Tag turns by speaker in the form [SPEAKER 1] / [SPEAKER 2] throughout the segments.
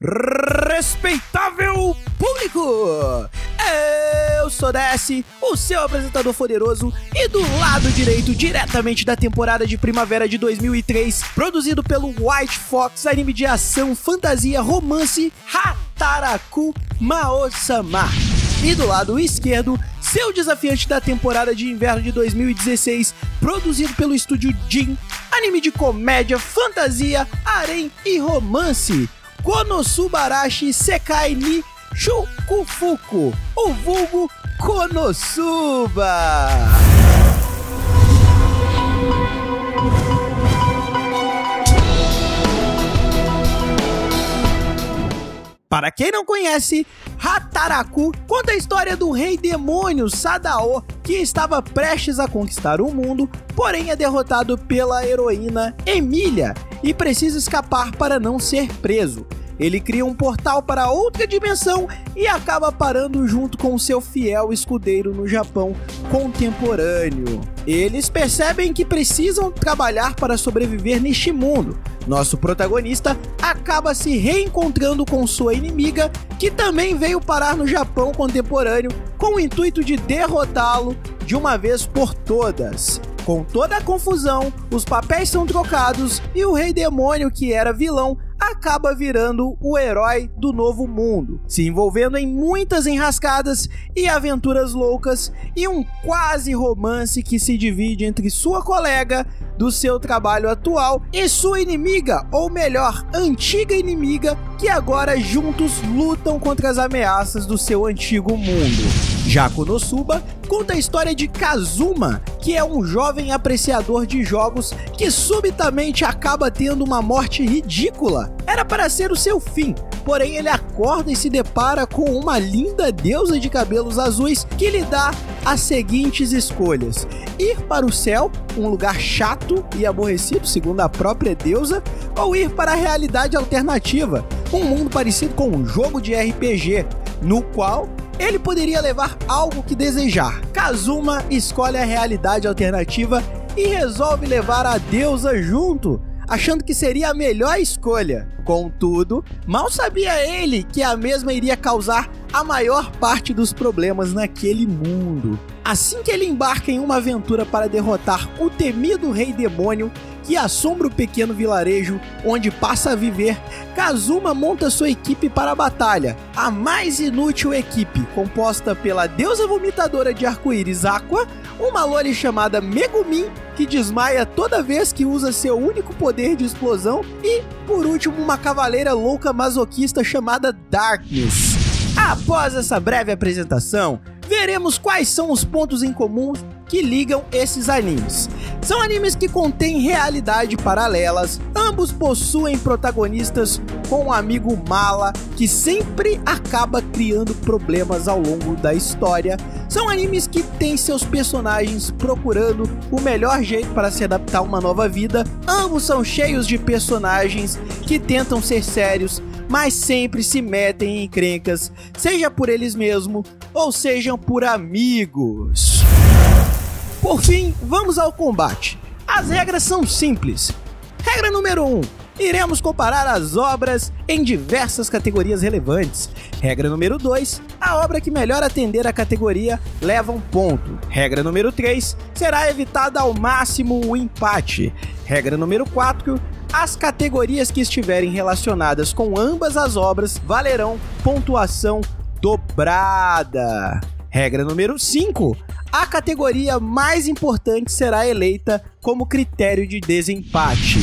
[SPEAKER 1] Respeitável público! Eu sou DS, o seu apresentador poderoso, e do lado direito, diretamente da temporada de primavera de 2003, produzido pelo White Fox, anime de ação, fantasia, romance, Hataraku Mao-sama. E do lado esquerdo, seu desafiante da temporada de inverno de 2016, produzido pelo estúdio Jin, anime de comédia, fantasia, harem e romance, Konosubarashi Sekai ni Shukufuku, o vulgo Konosuba. Para quem não conhece, Hataraku conta a história do rei demônio Sadao, que estava prestes a conquistar o mundo, porém é derrotado pela heroína Emilia e precisa escapar para não ser preso. Ele cria um portal para outra dimensão e acaba parando junto com seu fiel escudeiro no Japão contemporâneo. Eles percebem que precisam trabalhar para sobreviver neste mundo. Nosso protagonista acaba se reencontrando com sua inimiga, que também veio parar no Japão contemporâneo com o intuito de derrotá-lo de uma vez por todas. Com toda a confusão, os papéis são trocados e o rei demônio, que era vilão, acaba virando o herói do novo mundo, se envolvendo em muitas enrascadas e aventuras loucas e um quase romance que se divide entre sua colega do seu trabalho atual e sua inimiga, ou melhor, antiga inimiga, que agora juntos lutam contra as ameaças do seu antigo mundo. Já Konosuba conta a história de Kazuma, que é um jovem apreciador de jogos que subitamente acaba tendo uma morte ridícula. Era para ser o seu fim, porém ele acorda e se depara com uma linda deusa de cabelos azuis que lhe dá as seguintes escolhas: ir para o céu, um lugar chato e aborrecido segundo a própria deusa, ou ir para a realidade alternativa, um mundo parecido com um jogo de RPG, no qual ele poderia levar algo que desejar. Kazuma escolhe a realidade alternativa e resolve levar a deusa junto, achando que seria a melhor escolha. Contudo, mal sabia ele que a mesma iria causar a maior parte dos problemas naquele mundo. Assim que ele embarca em uma aventura para derrotar o temido rei demônio que assombra o pequeno vilarejo onde passa a viver, Kazuma monta sua equipe para a batalha. A mais inútil equipe, composta pela deusa vomitadora de arco-íris Aqua, uma loli chamada Megumin, que desmaia toda vez que usa seu único poder de explosão, e, por último, uma cavaleira louca masoquista chamada Darkness. Após essa breve apresentação, veremos quais são os pontos em comum que ligam esses animes. São animes que contêm realidade paralelas, ambos possuem protagonistas com um amigo mala que sempre acaba criando problemas ao longo da história. São animes que têm seus personagens procurando o melhor jeito para se adaptar a uma nova vida. Ambos são cheios de personagens que tentam ser sérios, mas sempre se metem em encrencas, seja por eles mesmos ou sejam por amigos. Por fim, vamos ao combate. As regras são simples. Regra número 1. Iremos comparar as obras em diversas categorias relevantes. Regra número 2. A obra que melhor atender a categoria leva um ponto. Regra número 3. Será evitada ao máximo o empate. Regra número 4. As categorias que estiverem relacionadas com ambas as obras valerão pontuação dobrada. Regra número 5. A categoria mais importante será eleita como critério de desempate.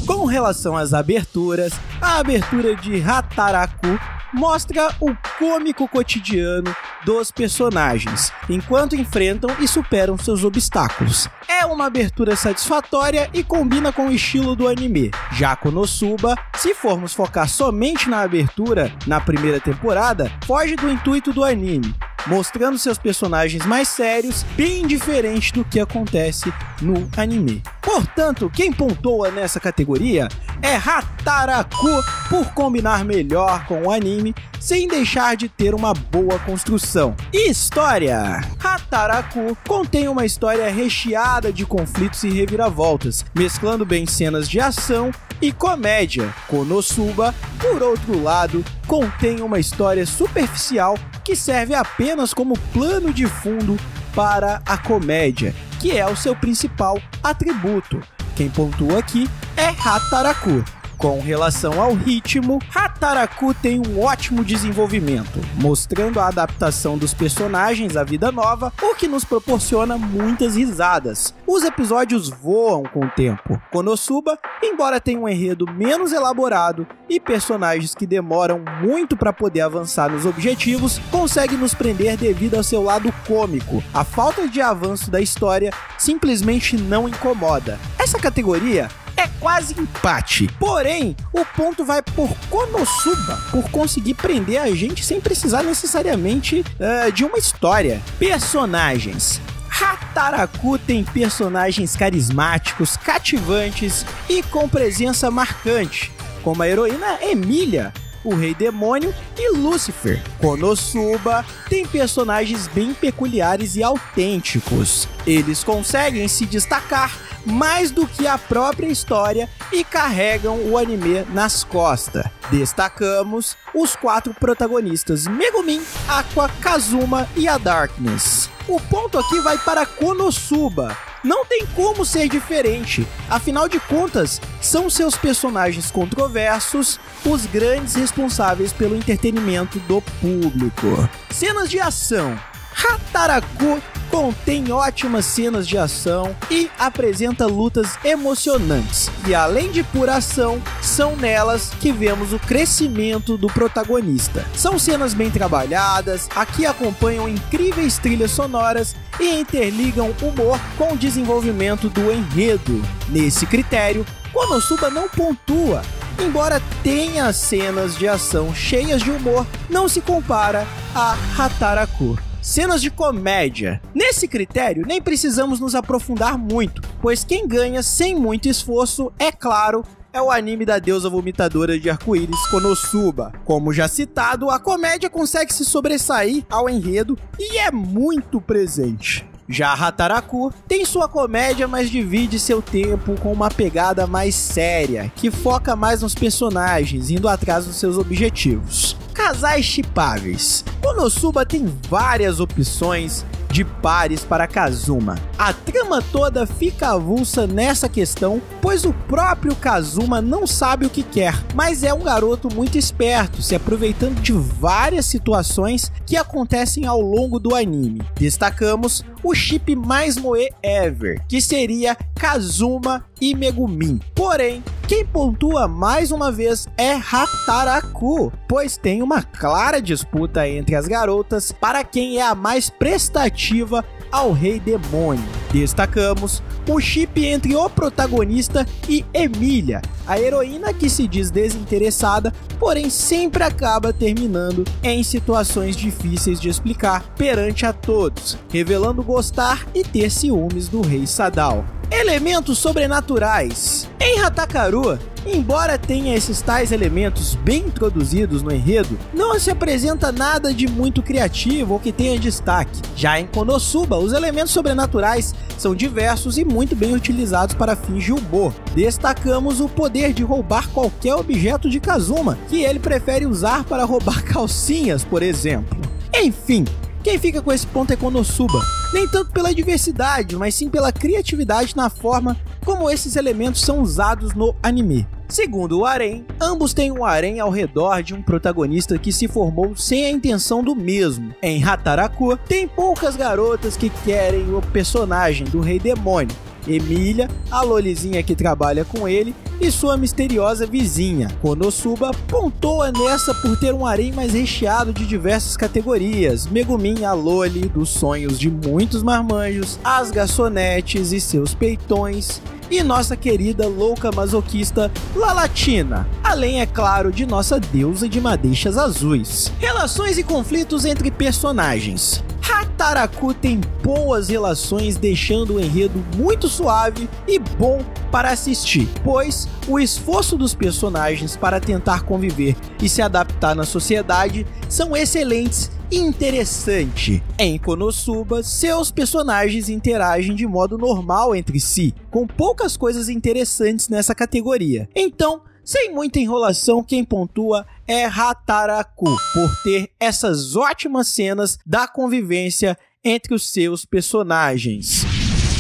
[SPEAKER 1] Com relação às aberturas, a abertura de Hataraku mostra o cômico cotidiano dos personagens, enquanto enfrentam e superam seus obstáculos. É uma abertura satisfatória e combina com o estilo do anime. Já Konosuba, se formos focar somente na abertura na primeira temporada, foge do intuito do anime. mostrando seus personagens mais sérios, bem diferente do que acontece no anime. Portanto, quem pontua nessa categoria é Hataraku, por combinar melhor com o anime, sem deixar de ter uma boa construção. E história? Hataraku contém uma história recheada de conflitos e reviravoltas, mesclando bem cenas de ação e comédia. Konosuba, por outro lado, contém uma história superficial que serve apenas como plano de fundo para a comédia, que é o seu principal atributo. Quem pontua aqui é Hataraku. Com relação ao ritmo, Hataraku tem um ótimo desenvolvimento, mostrando a adaptação dos personagens à vida nova, o que nos proporciona muitas risadas. Os episódios voam com o tempo. Konosuba, embora tenha um enredo menos elaborado e personagens que demoram muito para poder avançar nos objetivos, consegue nos prender devido ao seu lado cômico. A falta de avanço da história simplesmente não incomoda. Essa categoria é quase empate. Porém, o ponto vai por Konosuba, por conseguir prender a gente sem precisar necessariamente de uma história. Personagens. Hataraku tem personagens carismáticos, cativantes e com presença marcante, como a heroína Emilia, o Rei Demônio e Lúcifer. Konosuba tem personagens bem peculiares e autênticos. Eles conseguem se destacar mais do que a própria história e carregam o anime nas costas. Destacamos os 4 protagonistas: Megumin, Aqua, Kazuma e a Darkness. O ponto aqui vai para Konosuba. Não tem como ser diferente, afinal de contas, são seus personagens controversos os grandes responsáveis pelo entretenimento do público. Cenas de ação. Hataraku contém ótimas cenas de ação e apresenta lutas emocionantes. E além de pura ação, são nelas que vemos o crescimento do protagonista. São cenas bem trabalhadas, aqui acompanham incríveis trilhas sonoras e interligam humor com o desenvolvimento do enredo. Nesse critério, Konosuba não pontua. Embora tenha cenas de ação cheias de humor, não se compara a Hataraku. Cenas de comédia. Nesse critério, nem precisamos nos aprofundar muito, pois quem ganha sem muito esforço, é claro, é o anime da deusa vomitadora de arco-íris, Konosuba. Como já citado, a comédia consegue se sobressair ao enredo e é muito presente. Já Hataraku tem sua comédia, mas divide seu tempo com uma pegada mais séria, que foca mais nos personagens, indo atrás dos seus objetivos. Casais shippáveis. Konosuba tem várias opções de pares para Kazuma. A trama toda fica avulsa nessa questão, pois o próprio Kazuma não sabe o que quer, mas é um garoto muito esperto, se aproveitando de várias situações que acontecem ao longo do anime. Destacamos o chip mais moe ever, que seria Kazuma e Megumin. Porém, quem pontua mais uma vez é Hataraku, pois tem uma clara disputa entre as garotas para quem é a mais prestativa ao Rei Demônio. Destacamos o chip entre o protagonista e Emilia, a heroína que se diz desinteressada, porém sempre acaba terminando em situações difíceis de explicar perante a todos, revelando gostar e ter ciúmes do Rei Sadao. Elementos sobrenaturais. Em Hatakaru, embora tenha esses tais elementos bem introduzidos no enredo, não se apresenta nada de muito criativo ou que tenha destaque. Já em Konosuba, os elementos sobrenaturais são diversos e muito bem utilizados para fins de humor. Destacamos o poder de roubar qualquer objeto de Kazuma, que ele prefere usar para roubar calcinhas, por exemplo. Enfim, quem fica com esse ponto é Konosuba, nem tanto pela diversidade, mas sim pela criatividade na forma como esses elementos são usados no anime. Segundo o harém, ambos têm um harém ao redor de um protagonista que se formou sem a intenção do mesmo. Em Hataraku, tem poucas garotas que querem o personagem do Rei Demônio: Emilia, a lolizinha que trabalha com ele, e sua misteriosa vizinha. Konosuba pontua nessa por ter um harém mais recheado de diversas categorias: Megumin, a loli dos sonhos de muitos marmanjos, as garçonetes e seus peitões, e nossa querida louca masoquista Lalatina, além, é claro, de nossa deusa de madeixas azuis. Relações e conflitos entre personagens. Hataraku tem boas relações, deixando o enredo muito suave e bom para assistir, pois o esforço dos personagens para tentar conviver e se adaptar na sociedade são excelentes e interessante. Em Konosuba, seus personagens interagem de modo normal entre si, com poucas coisas interessantes nessa categoria. Então, sem muita enrolação, quem pontua é Hataraku, por ter essas ótimas cenas da convivência entre os seus personagens.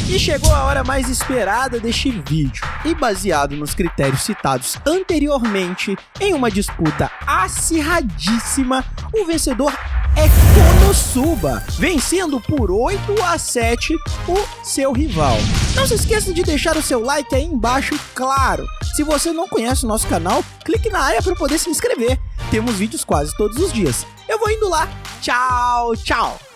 [SPEAKER 1] E chegou a hora mais esperada deste vídeo, e baseado nos critérios citados anteriormente, em uma disputa acirradíssima, o vencedor é Konosuba, vencendo por 8-7 o seu rival. Não se esqueça de deixar o seu like aí embaixo, claro. Se você não conhece o nosso canal, clique na área para poder se inscrever. Temos vídeos quase todos os dias. Eu vou indo lá. Tchau, tchau!